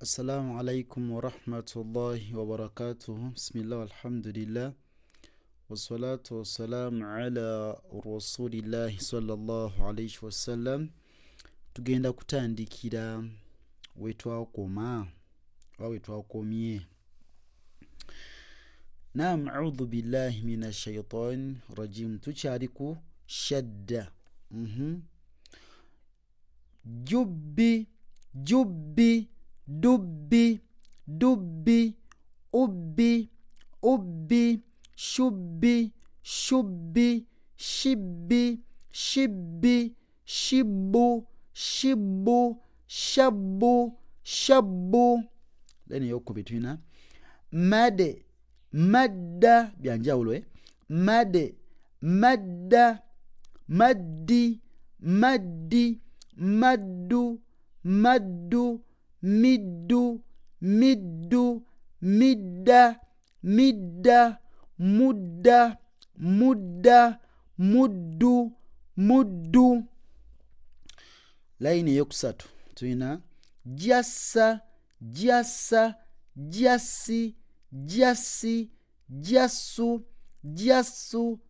Assalamu alaikum wa rahmatullahi wa barakatuhu. Bismillah walhamdulillah. Wassalatu wassalamu ala rasulillahi sallallahu alaihi wasallam. Tugenda kutandikira wetwakoma oba wetwakomye. Naam, a'udhu billahi minash shaitani rajim. Tukyali ku shadda. Jubbi jubbi dubbi dubbi ubbi ubbi shubbi shubbi shibbi shibbi shibbu shibbu shabbu shabbu. Leni yokubitwina made madda byanjawulo made madda maddi maddi maddu maddu middu middu midda midda mudda mudda muddu muddu. Laini yokusatu tuyina jassa jassa jassi jassi jassu jassu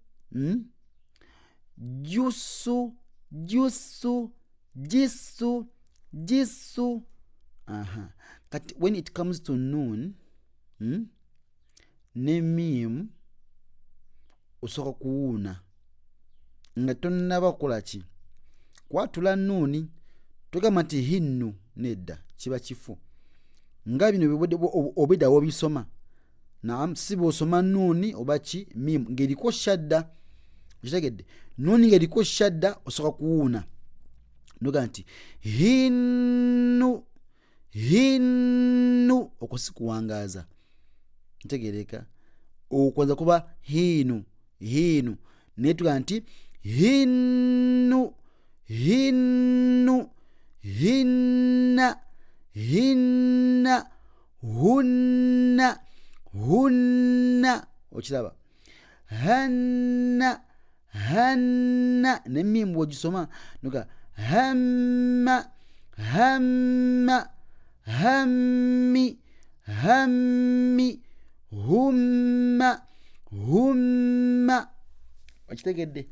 jussu jussu jissu jissu. Kati when it comes to noon ne mim osoka kuwuna nga tonnaba kolaki kwatula nuuni togamba nti hinnu nedda kiba kifu nga bino obeda wobisoma. Naam, si bw'osoma nuuni oba ki mim ng'eriko shadda kitegedde nuuni ng'eriko shadda osoka kuwuna noga nti hinnu hinnu okusikuwangaza ntegereka okwanza kuba hinu hinu netuga nti hinnu hinnu hinna hinna hunna hunna okiraba hanna hanna nemimbu ogisoma noga hamma hamma hammi hammi humma humma. Okitegedde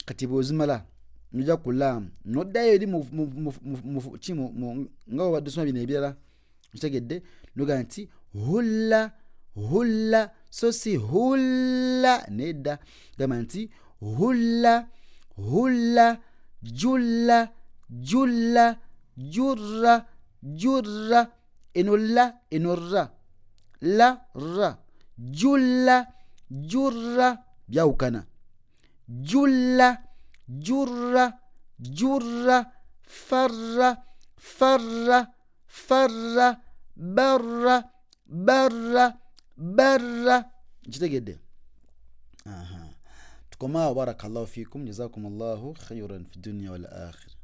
kati bw'ozimala nojja kulaamu noddayo eri nga obadde osoma bino ebirala okitegedde noga nti hulla hulla so si hulla nedda gamba nti hulla hulla julla julla jurra jurra enolla enorra la ra julla jurra byawukana julla jurra jurra farra farra farra barra barra barra. Kitegedde tukomawo. Barakallahu fikum, jazakumullahu khairan fi dunya wal akhirah.